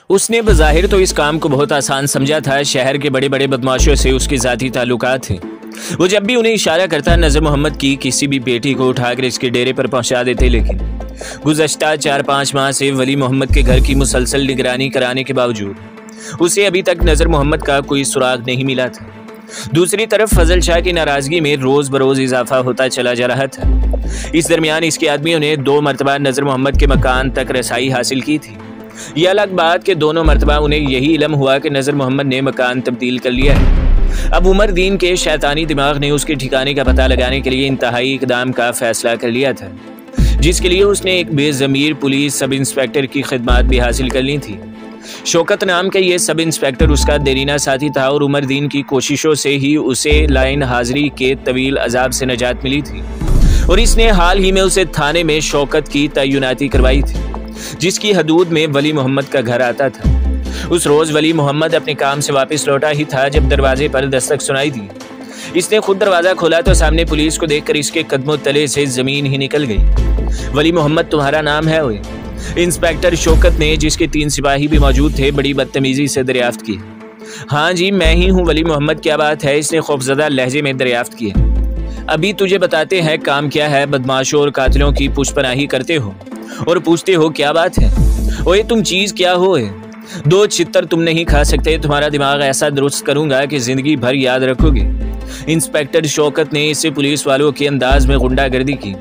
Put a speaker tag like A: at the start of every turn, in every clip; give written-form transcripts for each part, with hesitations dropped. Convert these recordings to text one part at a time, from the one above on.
A: उसने बज़ाहिर तो इस काम को बहुत आसान समझा था। शहर के बड़े बड़े बदमाशों से उसके ज़ाती ताल्लुकात थे। वो जब भी उन्हें इशारा करता नज़र मोहम्मद की किसी भी बेटी को उठाकर इसके डेरे पर पहुंचा देते। लेकिन गुज़श्ता 4-5 माह से वली मोहम्मद के घर की मुसलसल निगरानी कराने के बावजूद उसे अभी तक नज़र मोहम्मद का कोई सुराग नहीं मिला था। दूसरी तरफ फजल शाह की नाराज़गी में रोज़ बरोज़ इजाफा होता चला जा रहा था। इस दरमियान इसके आदमियों ने 2 मरतबा नज़र मोहम्मद के मकान तक रसाई हासिल की थी। यह अलग बात कि दोनों मरतबा उन्हें यही इल्म हुआ कि नज़र मोहम्मद ने मकान तब्दील कर लिया है। अब उमर दीन के शैतानी दिमाग ने उसके ठिकाने का पता लगाने के लिए इंतहाई इकदाम का फैसला कर लिया था, जिसके लिए उसने एक बेज़मीर पुलिस सब इंस्पेक्टर की खिदमत भी हासिल कर ली थी। शौकत नाम का ये सब इंस्पेक्टर उसका देरीना साथी था और उमर दीन की कोशिशों से ही उसे लाइन हाजिरी के तवील अजाब से नजात मिली थी और इसने हाल ही में उसे थाने में शौकत की तैनाती करवाई थी, जिसकी हदूद में वली मोहम्मद का घर आता था। उस रोज़ वली मोहम्मद अपने काम से वापस लौटा ही था जब दरवाजे पर दस्तक सुनाई दी। इसने खुद दरवाज़ा खोला तो सामने पुलिस को देखकर इसके कदमों तले से ज़मीन ही निकल गई। वली मोहम्मद, तुम्हारा नाम है? ओए, इंस्पेक्टर शौकत ने, जिसके 3 सिपाही भी मौजूद थे, बड़ी बदतमीज़ी से दरियाफ्त की। हाँ जी, मैं ही हूँ वली मोहम्मद, क्या बात है? इसने खौफजदा लहजे में दरियाफ्त की। अभी तुझे बताते हैं काम क्या है। बदमाशों और कातिलों की पुष्पनाही करते हो और पूछते हो क्या बात है। ओए तुम चीज़ क्या हो? 2 छितर तुम नहीं खा सकते। तुम्हारा दिमाग ऐसा दुरुस्त करूंगा कि जिंदगी भर याद रखोगे। इंस्पेक्टर शौकत ने इससे पुलिस वालों के अंदाज में गुंडागर्दी की।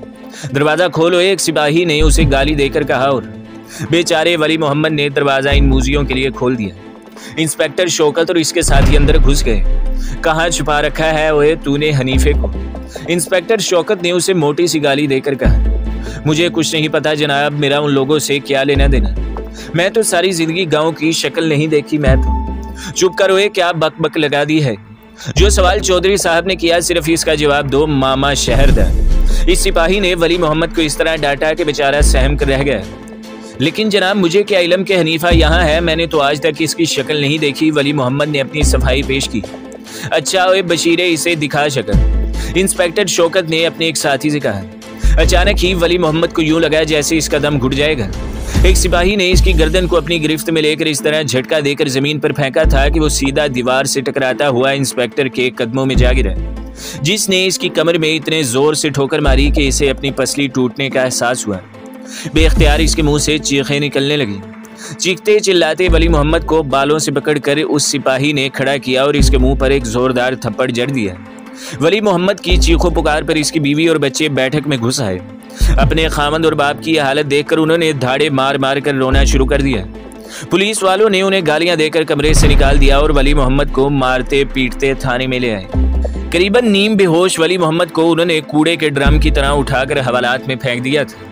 A: दरवाज़ा खोलो, एक सिपाही ने उसे गाली देकर कहा और बेचारे वली मोहम्मद ने दरवाज़ा इन मूजियों के लिए खोल दिया। इंस्पेक्टर शौकत और इसके साथी अंदर घुस गए। कहाँ छुपा रखा है ओए तूने हनीफे को? इंस्पेक्टर शौकत ने उसे मोटी सी गाली देकर कहा, मुझे कुछ नहीं पता जनाब, मेरा उन लोगों से क्या लेना देना। मैं तो सारी जिंदगी गांव की शक्ल नहीं देखी। मैं तो चुप कर ओए, क्या बक बक लगा दी है? जो सवाल चौधरी साहब ने किया सिर्फ इसका जवाब दो, मामा शहरदा। इस सिपाही ने वली मोहम्मद को इस तरह डांटा कि बेचारा सहम कर रह गया। लेकिन जनाब मुझे क्या इल्म के हनीफा यहाँ है, मैंने तो आज तक इसकी शक्ल नहीं देखी। वली मोहम्मद ने अपनी सफाई पेश की। अच्छा ओए बशीरे, इसे दिखा शक्ल। इंस्पेक्टर शौकत ने अपने एक साथी से कहा। अचानक ही वली मोहम्मद को यूं लगा जैसे इसका दम घुट जाएगा। एक सिपाही ने इसकी गर्दन को अपनी गिरफ्त में लेकर इस तरह झटका देकर जमीन पर फेंका था कि वो सीधा दीवार से टकराता हुआ इंस्पेक्टर के कदमों में जा गिरा, जिसने इसकी कमर में इतने जोर से ठोकर मारी कि इसे अपनी पसली टूटने का एहसास हुआ। बेख्तियार इसके मुंह से चीखें निकलने लगी। चीखते चिल्लाते वली मोहम्मद को बालों से पकड़कर उस सिपाही ने खड़ा किया और इसके मुंह पर एक जोरदार थप्पड़ जड़ दिया। वली मोहम्मद की चीखों पुकार पर इसकी बीवी और बच्चे बैठक में घुस आए। अपने खामंद और बाप की हालत देखकर उन्होंने धाड़े मार मार कर रोना शुरू कर दिया। पुलिस वालों ने उन्हें गालियां देकर कमरे से निकाल दिया और वली मोहम्मद को मारते पीटते थाने में ले आए। करीबन नीम बेहोश वली मोहम्मद को उन्होंने कूड़े के ड्रम की तरह उठाकर हवालात में फेंक दिया था।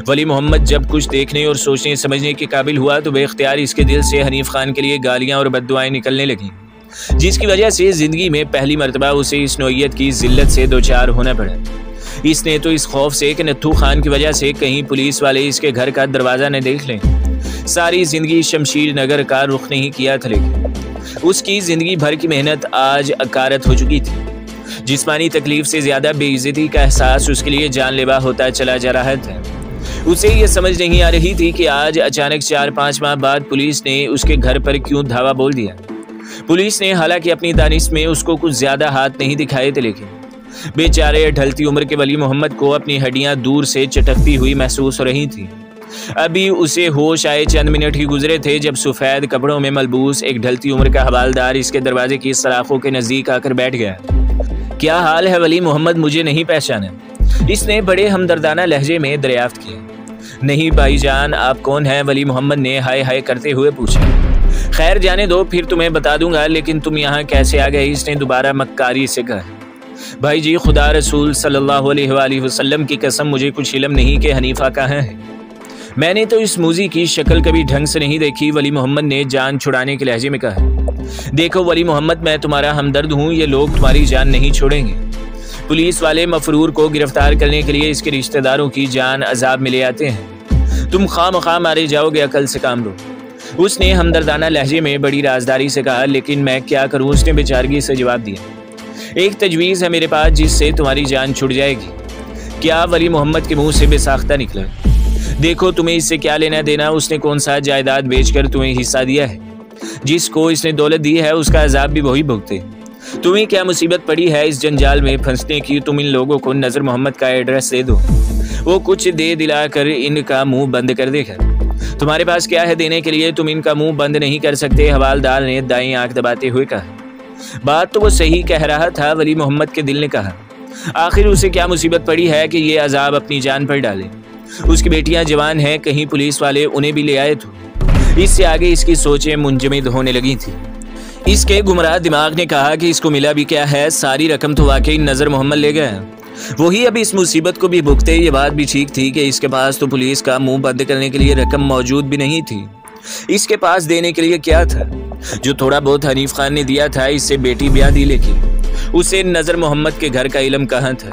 A: वली मोहम्मद जब कुछ देखने और सोचने समझने के काबिल हुआ तो बेख्तियार इसके दिल से हनीफ खान के लिए गालियां और बद्दुआएं निकलने लगीं, जिसकी वजह से जिंदगी में पहली मरतबा उसे इस नौइयत की जिल्लत से दोचार होना पड़ा। इसने तो इस खौफ से कि नत्थू खान की वजह से कहीं पुलिस वाले इसके घर का दरवाज़ा न देख लें, सारी जिंदगी शमशीर नगर का रुख नहीं किया था। लेकिन उसकी जिंदगी भर की मेहनत आज अकारत हो चुकी थी। जिस्मानी तकलीफ से ज्यादा बेइज्जती का एहसास उसके लिए जानलेवा होता चला जा रहा था। उसे ये समझ नहीं आ रही थी कि आज अचानक 4-5 माह बाद पुलिस ने उसके घर पर क्यों धावा बोल दिया। पुलिस ने हालांकि अपनी दानिश में उसको कुछ ज्यादा हाथ नहीं दिखाए थे, लेकिन बेचारे ढलती उम्र के वली मोहम्मद को अपनी हड्डियां दूर से चटकती हुई महसूस हो रही थी। अभी उसे होश आए चंद मिनट ही गुजरे थे जब सफेद कपड़ों में मलबूस एक ढलती उम्र का हवालदार इसके दरवाजे की सलाखों के नजदीक आकर बैठ गया। क्या हाल है वली मोहम्मद, मुझे नहीं पहचाना? इसने बड़े हमदर्दाना लहजे में दरियाफ्त किया। नहीं भाईजान, आप कौन हैं? वली मोहम्मद ने हाय हाय करते हुए पूछा। खैर जाने दो, फिर तुम्हें बता दूंगा, लेकिन तुम यहाँ कैसे आ गए? इसने दोबारा मक्कारी से कहा। भाई जी, खुदा रसूल सल्लल्लाहु अलैहि वसल्लम की कसम, मुझे कुछ इल्म नहीं कि हनीफा कहाँ है। मैंने तो इस मूजी की शक्ल कभी ढंग से नहीं देखी, वली मोहम्मद ने जान छुड़ाने के लहजे में कहा। देखो वली मोहम्मद, मैं तुम्हारा हमदर्द हूँ, ये लोग तुम्हारी जान नहीं छोड़ेंगे। पुलिस वाले मफरूर को गिरफ्तार करने के लिए इसके रिश्तेदारों की जान अजाब में ले आते हैं। तुम खामखा मारे जाओगे, अकल से काम लो। उसने हमदर्दाना लहजे में बड़ी राजदारी से कहा। लेकिन मैं क्या करूँ? उसने बेचारगी से जवाब दिया। एक तजवीज़ है मेरे पास जिससे तुम्हारी जान छुड़ जाएगी। क्या? वली मोहम्मद के मुंह से बेसाख्ता निकला। देखो तुम्हें इससे क्या लेना देना, उसने कौन सा जायदाद बेचकर तुम्हें हिस्सा दिया है। जिसको इसने दौलत दी है उसका अजाब भी वही भुगते। तुम्हें क्या मुसीबत पड़ी है इस जंजाल में फंसने की। तुम इन लोगों को नज़र मोहम्मद का एड्रेस दे दो, वो कुछ दे दिलाकर इनका मुंह बंद कर देगा। तुम्हारे पास क्या है देने के लिए, तुम इनका मुंह बंद नहीं कर सकते, हवालदार ने दाईं आंख दबाते हुए कहा। बात तो वो सही कह रहा था, वली मोहम्मद के दिल ने कहा। आखिर उसे क्या मुसीबत पड़ी है कि ये अजाब अपनी जान पर डाले। उसकी बेटियां जवान हैं, कहीं पुलिस वाले उन्हें भी ले आए तो। इससे आगे इसकी सोचें मुंजमद होने लगी थी। इसके गुमराह दिमाग ने कहा कि इसको मिला भी क्या है, सारी रकम तो वाकई नज़र मोहम्मद ले गया। वही अब इस मुसीबत को भी भुगते। ये बात भी ठीक थी कि इसके पास तो पुलिस का मुंह बंद करने के लिए रकम मौजूद भी नहीं थी। इसके पास देने के लिए क्या था? जो थोड़ा बहुत हनीफ खान ने दिया था, इससे बेटी ब्याह दी, लेकिन उसे नज़र मोहम्मद के घर का इल्म कहाँ था।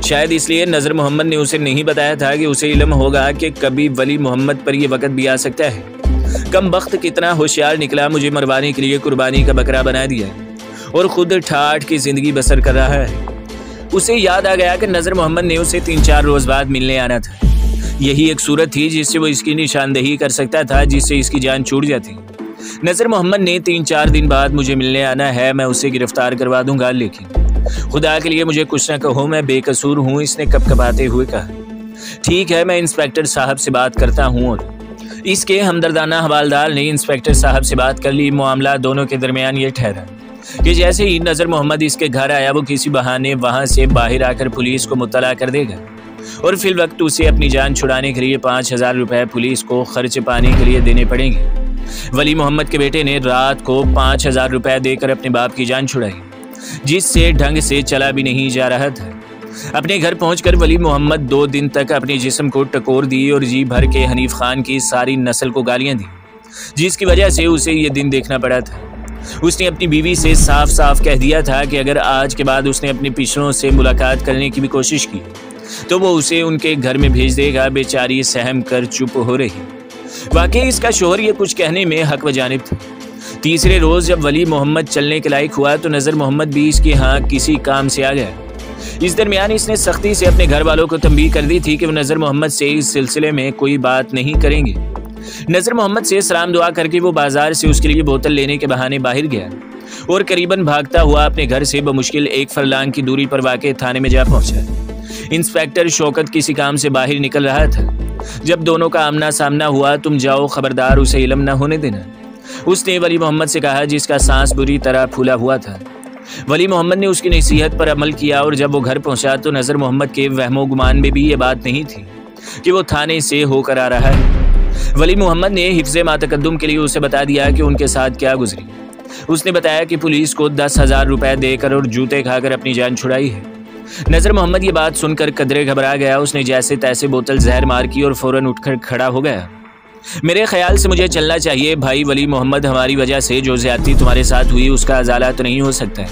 A: शायद इसलिए नज़र मोहम्मद ने उसे नहीं बताया था कि उसे इल्म होगा कि कभी वली मोहम्मद पर यह वक़्त भी आ सकता है। कम वक्त कितना होशियार निकला, मुझे मरवाने के लिए कुर्बानी का बकरा बना दिया और खुद ठाठ की जिंदगी बसर कर रहा है। उसे याद आ गया कि नज़र मोहम्मद ने उसे 3-4 रोज बाद मिलने आना था। यही एक सूरत थी जिससे वो इसकी निशानदेही कर सकता था, जिससे इसकी जान छूट जाती। नज़र मोहम्मद ने 3-4 दिन बाद मुझे मिलने आना है, मैं उसे गिरफ्तार करवा दूंगा, लेकिन खुदा के लिए मुझे कुछ न कहो, मैं बेकसूर हूँ, इसने कपकपाते हुए कहा। ठीक है, मैं इंस्पेक्टर साहब से बात करता हूँ। और इसके हमदर्दाना हवालदार ने इंस्पेक्टर साहब से बात कर ली। मामला दोनों के दरमियान ये ठहरा कि जैसे ही नज़र मोहम्मद इसके घर आया, वो किसी बहाने वहां से बाहर आकर पुलिस को मुत्तला कर देगा और फिल वक्त उसे अपनी जान छुड़ाने के लिए 5000 रुपए पुलिस को खर्च पाने के लिए देने पड़ेंगे। वली मोहम्मद के बेटे ने रात को 5000 रुपए देकर अपने बाप की जान छुड़ाई, जिससे ढंग से चला भी नहीं जा रहा था। अपने घर पहुंचकर वली मोहम्मद 2 दिन तक अपने जिस्म को टकोर दी और जी भर के हनीफ खान की सारी नस्ल को गालियां दी, जिसकी वजह से उसे ये दिन देखना पड़ा था। उसने अपनी बीवी से साफ साफ कह दिया था कि अगर आज के बाद उसने अपने पिछड़ों से मुलाकात करने की भी कोशिश की तो वो उसे उनके घर में भेज देगा। बेचारी सहम कर चुप हो रही। वाकई इसका शोहर ये कुछ कहने में हक व जानिब था। तीसरे रोज जब वली मोहम्मद चलने के लायक हुआ तो नज़र मोहम्मद भी इसके यहाँ किसी काम से आ गया। इस दरमियान इसने सख्ती से अपने घर वालों को तंबीह कर दी थी कि वो नज़र मोहम्मद से इस सिलसिले में कोई बात नहीं करेंगे। नज़र मोहम्मद से सलाम दुआ करके वो बाजार से उसके लिए बोतल लेने के बहाने बाहर गया और करीबन भागता हुआ अपने घर से बमुश्किल 1 फरलांग की दूरी पर वाक़े थाने में जा पहुंचा। इंस्पेक्टर शौकत किसी काम से बाहर निकल रहा था। जब दोनों का आमना सामना हुआ, तुम जाओ, खबरदार उसे इल्म न होने देना, उसने वली मोहम्मद से कहा, जिसका सांस बुरी तरह फूला हुआ था। वली मोहम्मद ने उसकी नसीहत पर अमल किया और जब वो घर पहुंचा तो नज़र मोहम्मद के वहमो गुमान में भी ये बात नहीं थी कि वो थाने से होकर आ रहा है। वली मोहम्मद ने हिफ्ज़े मातकद्दुम के लिए उसे बता दिया कि उनके साथ क्या गुजरी। उसने बताया कि पुलिस को 10,000 रुपए देकर और जूते खाकर अपनी जान छुड़ाई है। नज़र मोहम्मद ये बात सुनकर कदरे घबरा गया। उसने जैसे तैसे बोतल जहर मार की और फौरन उठकर खड़ा हो गया। मेरे ख्याल से मुझे चलना चाहिए भाई वली मोहम्मद, हमारी वजह से जो ज्यादती तुम्हारे साथ हुई उसका अजाला तो नहीं हो सकता है,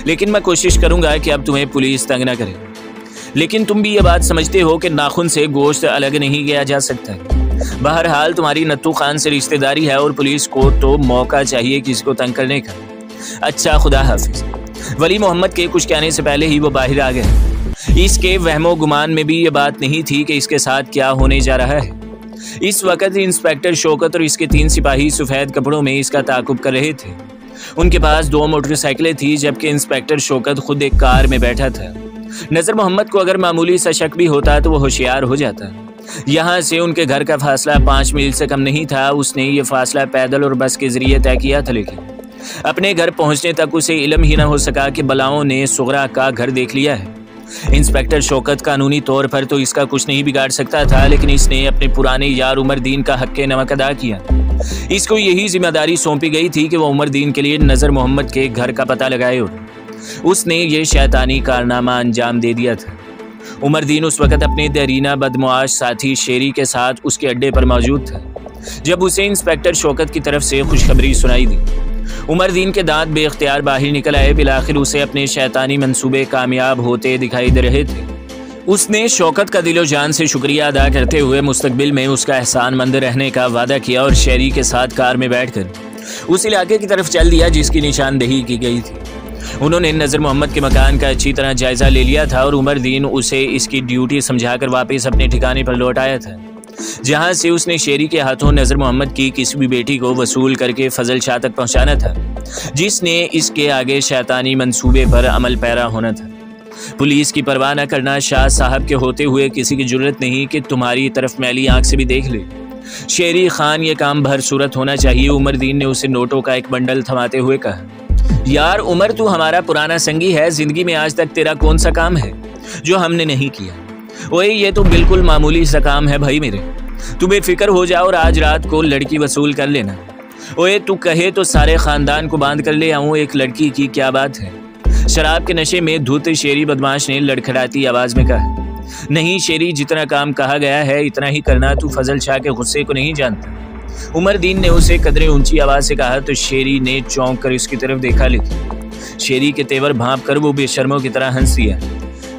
A: लेकिन मैं कोशिश करूंगा कि अब तुम्हें पुलिस तंग ना करे। लेकिन तुम भी ये बात समझते हो कि नाखून से गोश्त अलग नहीं किया जा सकता। बहरहाल तुम्हारी नत्थू खान से रिश्तेदारी है और पुलिस को तो मौका चाहिए किसी को तंग करने का। अच्छा, खुदा हाफिज। वली मोहम्मद के कुछ कहने से पहले ही वो बाहर आ गया। इसके वहमो गुमान में भी ये बात नहीं थी कि इसके साथ क्या होने जा रहा है। इस वक्त इंस्पेक्टर शौकत और इसके 3 सिपाही सफ़ेद कपड़ों में इसका ताकुब कर रहे थे। उनके पास 2 मोटरसाइकिलें थी, जबकि इंस्पेक्टर शौकत खुद एक कार में बैठा था। नज़र मोहम्मद को अगर मामूली सा शक भी होता तो वो होशियार हो जाता। यहाँ से उनके घर का फासला 5 मील से कम नहीं था। उसने ये फासला पैदल और बस के जरिए तय किया था, लेकिन अपने घर पहुँचने तक उसे इल्म ही न हो सका कि बलाओं ने सुगरा का घर देख लिया है। इंस्पेक्टर शौकत कानूनी तौर पर तो इसका कुछ नहीं बिगाड़ सकता था, लेकिन इसने अपने पुराने यार उमरदीन का हक़ नमक अदा किया। इसको यही जिम्मेदारी सौंपी गई थी कि वह उमरदीन के लिए नज़र मोहम्मद के घर का पता लगाए और उसने ये शैतानी कारनामा अंजाम दे दिया था। उमरदीन उस वक़्त अपने देरीना बदमुआश साथी शेरी के साथ उसके अड्डे पर मौजूद था जब उसे इंस्पेक्टर शौकत की तरफ से खुशखबरी सुनाई दी। उमरदीन के दांत बेख्तियार बाहर निकल आए। बिलाखिर उसे अपने शैतानी मंसूबे कामयाब होते दिखाई दे रहे थे। उसने शौकत का दिलो जान से शुक्रिया अदा करते हुए मुस्तकबिल में उसका एहसानमंद रहने का वादा किया और शेरी के साथ कार में बैठकर उस इलाके की तरफ चल दिया जिसकी निशानदेही की गई थी। उन्होंने नज़र मोहम्मद के मकान का अच्छी तरह जायजा ले लिया था और उमरदीन उसे इसकी ड्यूटी समझाकर वापस अपने ठिकाने पर लौट आया था। जहां से उसने शेरी के हाथों नजर मोहम्मद की किसी भी बेटी को वसूल करके फजल शाह तक पहुंचाना था, जिसने इसके आगे शैतानी मंसूबे पर अमल पैरा होना था। पुलिस की परवाह न करना शाह साहब के होते हुए किसी की जरूरत नहीं कि तुम्हारी तरफ मैली आंख से भी देख ले। शेरी खान ये काम भर सूरत होना चाहिए। उमर दीन ने उसे नोटों का एक बंडल थमाते हुए कहा, यार उमर, तू हमारा पुराना संगी है। जिंदगी में आज तक तेरा कौन सा काम है जो हमने नहीं किया? ओए ये तो बिल्कुल मामूली सा काम है भाई मेरे। तू बेफिक्र हो जा और आज रात को लड़की वसूल कर लेना। ओए तू कहे तो सारे खानदान को बांध कर ले आऊं, एक लड़की की क्या बात है? शराब के नशे में धुत शेरी बदमाश ने लड़खड़ाती आवाज में कहा, नहीं शेरी, जितना काम कहा गया है इतना ही करना। तू फजल शाह के गुस्से को नहीं जानता। उमर दीन ने उसे कदरे ऊंची आवाज से कहा तो शेरी ने चौंक कर उसकी तरफ देखा, लेकिन शेरी के तेवर भांप कर वो बेशर्मों की तरह हंस दिया।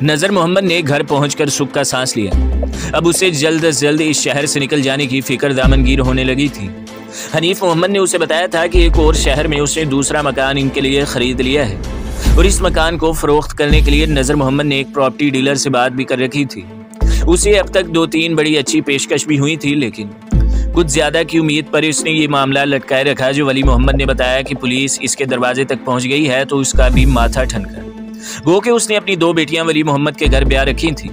A: नजर मोहम्मद ने घर पहुंचकर सुख का सांस लिया। अब उसे जल्द से जल्द इस शहर से निकल जाने की फिक्र दामनगीर होने लगी थी। हनीफ मोहम्मद ने उसे बताया था कि एक और शहर में उसने दूसरा मकान इनके लिए खरीद लिया है और इस मकान को फरोख्त करने के लिए नजर मोहम्मद ने एक प्रॉपर्टी डीलर से बात भी कर रखी थी। उसे अब तक 2-3 बड़ी अच्छी पेशकश भी हुई थी, लेकिन कुछ ज्यादा की उम्मीद पर इसने ये मामला लटकाए रखा। जो वली मोहम्मद ने बताया कि पुलिस इसके दरवाजे तक पहुंच गई है तो उसका भी माथा ठनका। गो कि उसने अपनी 2 बेटियां वली मोहम्मद के घर ब्याह रखी थी।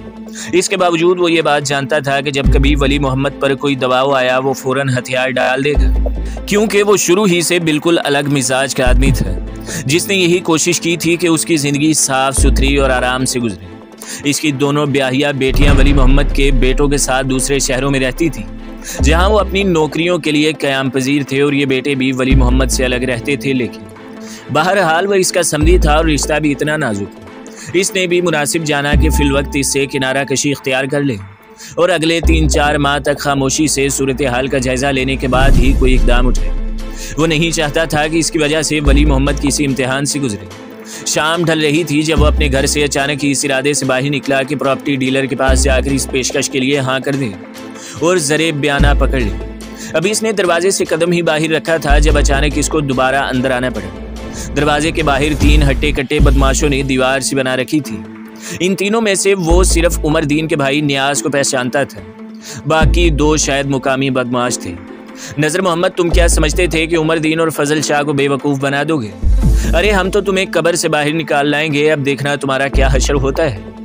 A: इसके बावजूद वो ये बात जानता था कि जब कभी वली मोहम्मद पर कोई दबाव आया वो फौरन हथियार डाल देगा, क्योंकि वो शुरू ही से बिल्कुल अलग मिजाज का आदमी था, जिसने यही कोशिश की थी कि उसकी जिंदगी साफ सुथरी और आराम से गुजरे। इसकी दोनों ब्याहिया बेटियां वली मोहम्मद के बेटों के साथ दूसरे शहरों में रहती थी, जहां वो अपनी नौकरियों के लिए क़याम पजीर थे और ये बेटे भी वली मोहम्मद से अलग रहते थे। लेकिन बहरहाल वह इसका समधी था और रिश्ता भी इतना नाजुक। इसने भी मुनासिब जाना कि फिलवक्त इससे किनारा कशी इख्तियार कर ले और अगले 3-4 माह तक खामोशी से सूरत हाल का जायजा लेने के बाद ही कोई इकदाम उठाए। वो नहीं चाहता था कि इसकी वजह से वली मोहम्मद किसी इम्तिहान से गुजरे। शाम ढल रही थी जब वो अपने घर से अचानक ही इस इरादे से बाहर निकला कि प्रॉपर्टी डीलर के पास जाकर इस पेशकश के लिए हाँ कर दे और ज़रे बयाना पकड़ ले। अभी इसने दरवाजे से कदम ही बाहर रखा था जब अचानक इसको दोबारा अंदर आना पड़ा। दरवाजे के बाहर 3 हट्टे कट्टे बदमाशों ने दीवार सी बना रखी थी। इन तीनों में से वो सिर्फ उमर दीन के भाई नियाज को पहचानता था, बाकी 2 शायद मुकामी बदमाश थे। नजर मोहम्मद, तुम क्या समझते थे कि उमर दीन और फजल शाह को बेवकूफ़ बना दोगे? अरे हम तो तुम्हें कब्र से बाहर निकाल लाएंगे, अब देखना तुम्हारा क्या हशर होता है।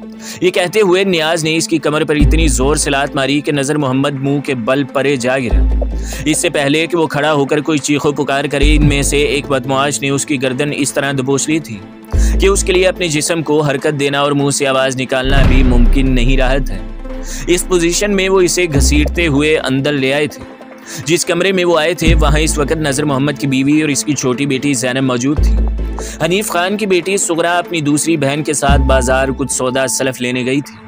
A: ये कहते हुए नियाज ने इसकी कमर पर इतनी जोर से लात मारी कि नजर मोहम्मद मुंह के बल परे जा गिरा। इससे पहले कि वो खड़ा होकर कोई चीखो पुकार करे, इनमें से एक बदमाश ने उसकी गर्दन इस तरह दबोच ली थी कि उसके लिए अपने जिस्म को हरकत देना और मुंह से आवाज निकालना भी मुमकिन नहीं रहा था। इस पोजीशन में वो इसे घसीटते हुए अंदर ले आए थे। जिस कमरे में वो आए थे वहां इस वक्त नजर मोहम्मद की बीवी और इसकी छोटी बेटी ज़ैनब मौजूद थी। हनीफ खान की बेटी सुगरा अपनी दूसरी बहन के साथ बाजार कुछ सौदा सलफ लेने गई थी।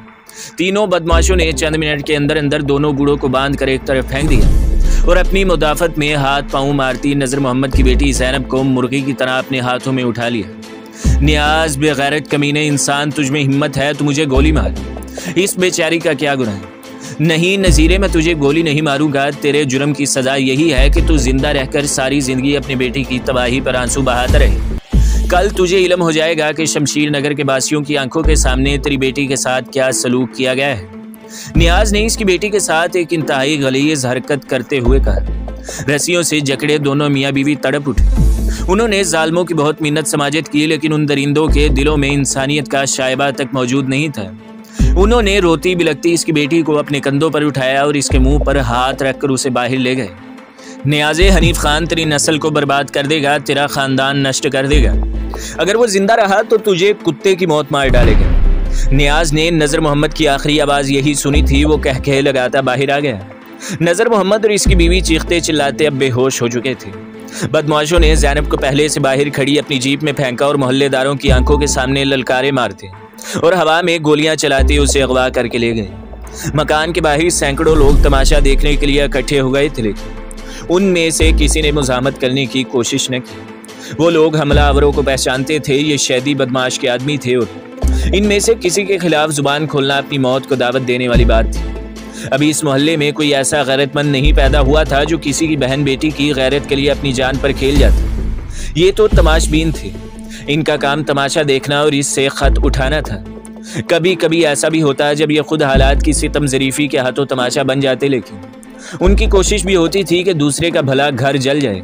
A: तीनों बदमाशों ने चंद मिनट के अंदर अंदर दोनों बूढ़ों को बांध कर एक तरफ फेंक दिया और अपनी मुदाफत में हाथ पांव मारती नजर मोहम्मद की बेटी ज़ैनब को मुर्गी की तरह अपने हाथों में उठा लिया। नियाज, बेगैरत कमीने इंसान, तुझमें हिम्मत है तो मुझे गोली मार। इस बेचारी का क्या गुनाह है? नहीं नज़ीरे, मैं तुझे गोली नहीं मारूंगा। तेरे जुर्म की सजा यही है कि तू जिंदा रहकर सारी जिंदगी अपनी बेटी की तबाही पर आंसू बहाता रहे। कल तुझे इल्म हो जाएगा कि शमशीर नगर के बासियों की आंखों के सामने तेरी बेटी के साथ क्या सलूक किया गया है। नियाज ने इसकी बेटी के साथ एक इंतहाई गलीज़ हरकत करते हुए कहा। रस्सियों से जकड़े दोनों मियाँ बीवी तड़प उठे। उन्होंने जालिमों की बहुत मिन्नत समाजत की, लेकिन उन दरिंदों के दिलों में इंसानियत का शायबा तक मौजूद नहीं था। उन्होंने रोती बिलखती इसकी बेटी को अपने कंधों पर उठाया और इसके मुंह पर हाथ रखकर उसे बाहर ले गए। नियाज़े, हनीफ खान तेरी नस्ल को बर्बाद कर देगा, तेरा खानदान नष्ट कर देगा। अगर वो जिंदा रहा तो तुझे कुत्ते की मौत मार डालेगा। नियाज ने नजर मोहम्मद की आखिरी आवाज यही सुनी थी। वो कह लगाता बाहर आ गया। नजर मोहम्मद और इसकी बीवी चीखते चिल्लाते अब बेहोश हो चुके थे। बदमाशों ने ज़ैनब को पहले से बाहर खड़ी अपनी जीप में फेंका और मोहल्लेदारों की आंखों के सामने ललकारे मारते और हवा में गोलियां चलाते उसे अगवा करके ले गए। मकान के बाहर सैकड़ों लोग तमाशा देखने के लिए इकट्ठे हो गए थे, लेकिन उनमें से किसी ने मुज़ाहमत करने की कोशिश न की। वो लोग हमलावरों को पहचानते थे, ये शैदी बदमाश के आदमी थे और इनमें से किसी के खिलाफ जुबान खोलना अपनी मौत को दावत देने वाली बात थी। अभी इस मोहल्ले में कोई ऐसा गैरतमंद नहीं पैदा हुआ था जो किसी की बहन बेटी की गैरत के लिए अपनी जान पर खेल जाता। ये तो तमाशबीन थे। इनका काम तमाशा देखना और इससे खत उठाना था। कभी कभी ऐसा भी होता है जब ये खुद हालात की सितम ज़रीफ़ी के हाथों तमाशा बन जाते, लेकिन उनकी कोशिश भी होती थी कि दूसरे का भला घर जल जाए,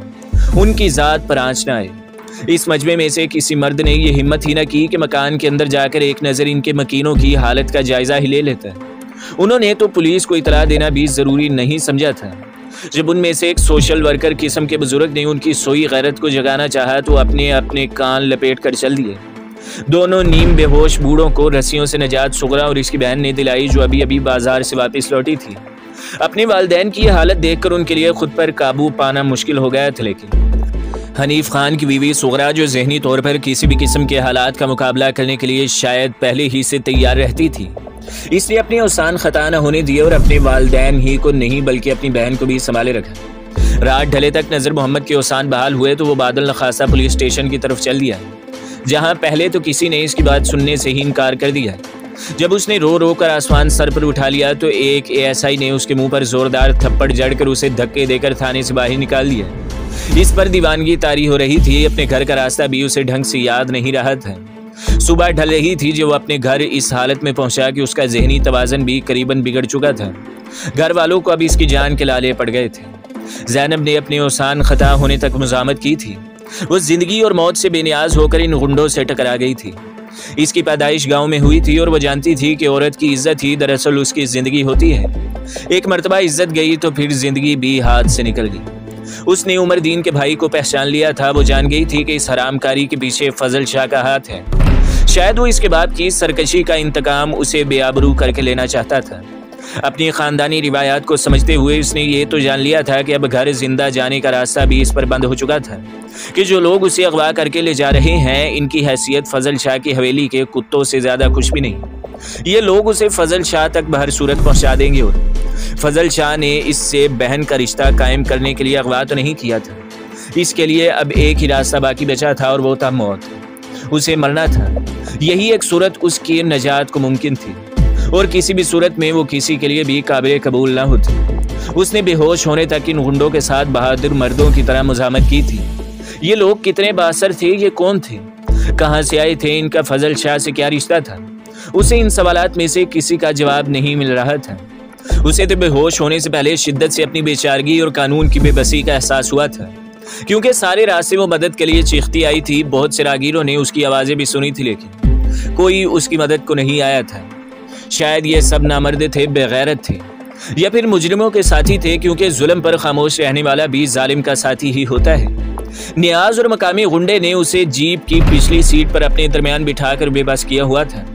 A: उनकी ज़ात पर आँच न आए। इस मजमे में से किसी मर्द ने यह हिम्मत ही न की कि मकान के अंदर जाकर एक नज़र इनके मकीनों की हालत का जायज़ा ही ले लेता है। उन्होंने तो पुलिस को इतला देना भी ज़रूरी नहीं समझा था। जब उनमें से एक सोशल वर्कर किस्म के बुजुर्ग ने उनकी सोई गैरत को जगाना चाहा तो अपने अपने कान लपेट कर चल दिए। दोनों नीम बेहोश बूढ़ों को रस्सियों से निजात सुगरा और इसकी बहन ने दिलाई, जो अभी अभी बाजार से वापस लौटी थी। अपने वालिदैन की यह हालत देखकर उनके लिए खुद पर काबू पाना मुश्किल हो गया था, लेकिन हनीफ खान की बीवी सुगरा, जो जहनी तौर पर किसी भी किस्म के हालात का मुकाबला करने के लिए शायद पहले ही से तैयार रहती थी, इसने अपनी आसान खता न होने दिए और अपने वालिदैन ही को नहीं बल्कि अपनी बहन को भी संभाले रखा। रात ढले तक नज़र मोहम्मद के ओसान बहाल हुए तो वो बादल नखासा पुलिस स्टेशन की तरफ चल दिया, जहां पहले तो किसी ने इसकी बात सुनने से ही इनकार कर दिया। जब उसने रो रो कर आसमान सर पर उठा लिया तो एक ASI ने उसके मुंह पर जोरदार थप्पड़ जड़कर उसे धक्के देकर थाने से बाहर निकाल दिया। इस पर दीवानगी तारी हो रही थी। अपने घर का रास्ता भी उसे ढंग से याद नहीं रहा था। सुबह ढल रही थी जब वो अपने घर इस हालत में पहुंचा कि उसका जहनी तवाज़न भी करीबन बिगड़ चुका था। घर वालों को अब इसकी जान के लाले पड़ गए थे। ज़ैनब ने अपने ओसान खता होने तक मुज़ामत की थी। वो जिंदगी और मौत से बेनियाज होकर इन गुंडों से टकरा गई थी। इसकी पैदाइश गांव में हुई थी और वह जानती थी कि औरत की इज्जत ही दरअसल उसकी जिंदगी होती है। एक मर्तबा इज्जत गई तो फिर जिंदगी भी हाथ से निकल गई। उसने उमर दीन के भाई को पहचान लिया था। वो जान गई थी कि इस हरामकारी के पीछे फजल शाह का हाथ है। शायद वो इसके बाप की सरकशी का इंतकाम उसे बेआबरू करके लेना चाहता था। अपनी खानदानी रिवायात को समझते हुए उसने ये तो जान लिया था कि अब घर जिंदा जाने का रास्ता भी इस पर बंद हो चुका था, कि जो लोग उसे अगवा करके ले जा रहे हैं इनकी हैसियत फजल शाह की हवेली के कुत्तों से ज्यादा कुछ भी नहीं। ये लोग उसे फजल शाह तक बहर सूरत पहुंचा देंगे। और फजल शाह ने इससे बहन का रिश्ता कायम करने के लिए अगवा तो नहीं किया था। इसके लिए अब एक ही रास्ता बाकी बचा था और वो था मौत। उसे मरना था। यही एक सूरत उसकी नजात को मुमकिन थी और किसी भी सूरत में वो किसी के लिए भी काबिल कबूल ना होती। उसने बेहोश होने तक इन गुंडों के साथ बहादुर मर्दों की तरह मुज़ामत की थी। ये लोग कितने बासर थे, ये कौन थे, कहाँ से आए थे, इनका फजल शाह से क्या रिश्ता था? उसे इन सवालात में से किसी का जवाब नहीं मिल रहा था। उसे तो बेहोश होने से पहले शिद्दत से अपनी बेचारगी और कानून की बेबसी का एहसास हुआ था, क्योंकि सारे रास्ते वो मदद के लिए चीखती आई थी। बहुत से रागीरों ने उसकी आवाज़ें भी सुनी थी, लेकिन कोई उसकी मदद को नहीं आया था। शायद ये सब नामर्द थे, बेगैरत थे, या फिर मुजरिमों के साथी थे, क्योंकि जुल्म पर खामोश रहने वाला भी जालिम का साथी ही होता है। नियाज और मकामी गुंडे ने उसे जीप की पिछली सीट पर अपने दरमियान बिठाकर बेबस किया हुआ था,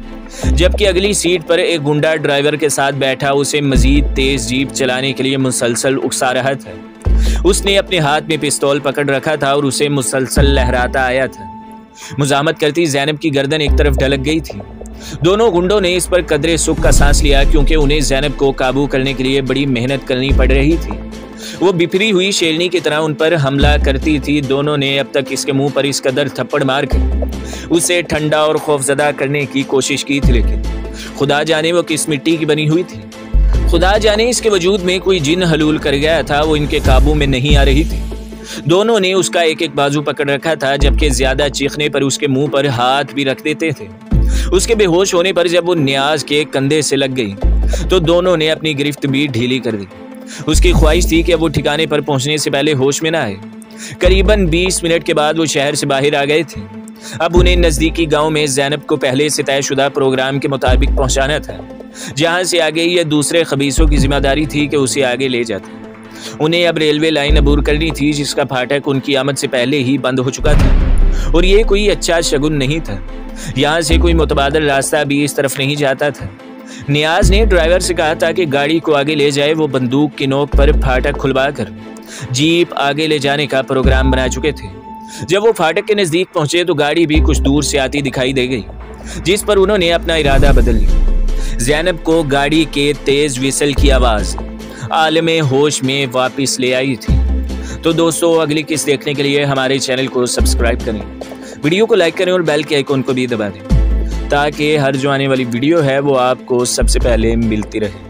A: जबकि अगली सीट पर एक गुंडा ड्राइवर के साथ बैठा उसे मजीद तेज जीप चलाने के लिए मुसलसल उकसा रहा था। उसने अपने हाथ में पिस्तौल पकड़ रखा था और उसे मुसलसल लहराता आया था। मुजामत करती ज़ैनब की गर्दन एक तरफ ढलक गई थी। दोनों गुंडों ने इस पर कदरे सुख का सांस लिया, क्योंकि उन्हें ज़ैनब को काबू करने के लिए बड़ी मेहनत करनी पड़ रही थी। वो बिफरी हुई शेरनी की तरह उन पर हमला करती थी। दोनों ने अब तक इसके मुंह पर इस कदर थप्पड़ मारकर उसे ठंडा और खौफजदा करने की कोशिश की थी, लेकिन खुदा जाने वो किस मिट्टी की बनी हुई थी। खुदा जाने इसके वजूद में कोई जिन हलूल कर गया था। वो इनके काबू में नहीं आ रही थी। दोनों ने उसका एक एक बाजू पकड़ रखा था, जबकि ज्यादा चीखने पर उसके मुंह पर हाथ भी रख देते थे। उसके बेहोश होने पर जब वो नियाज के कंधे से लग गई तो दोनों ने अपनी गिरफ्त भी ढीली कर दी। उसकी ख्वाहिश थी कि वो ठिकाने पर पहुंचने से पहले होश में ना आए। करीबन 20 मिनट के बाद वो शहर से बाहर आ गए थे। अब उन्हें नजदीकी गांव में ज़ैनब को पहले से तयशुदा प्रोग्राम के मुताबिक पहुंचाना था, जहां से आगे ये दूसरे खबीसों की जिम्मेदारी थी कि उसे आगे ले जाते। उन्हें अब रेलवे लाइन अबूर करनी थी, जिसका फाटक उनकी आमद से पहले ही बंद हो चुका था, और ये कोई अच्छा शगुन नहीं था। यहाँ से कोई मुतबादल रास्ता भी इस तरफ नहीं जाता था। नियाज ने ड्राइवर से कहा था कि गाड़ी को आगे ले जाए। वो बंदूक की नोक पर फाटक खुलवा कर जीप आगे ले जाने का प्रोग्राम बना चुके थे। जब वो फाटक के नजदीक पहुंचे तो गाड़ी भी कुछ दूर से आती दिखाई दे गई, जिस पर उन्होंने अपना इरादा बदल लिया। ज़ैनब को गाड़ी के तेज विसल की आवाज आलमे होश में वापस ले आई थी। तो दोस्तों, अगली किस्त देखने के लिए हमारे चैनल को सब्सक्राइब करें, वीडियो को लाइक करें और बेल के आइकॉन को भी दबा दें, ताकि हर जो आने वाली वीडियो है वो आपको सबसे पहले मिलती रहे।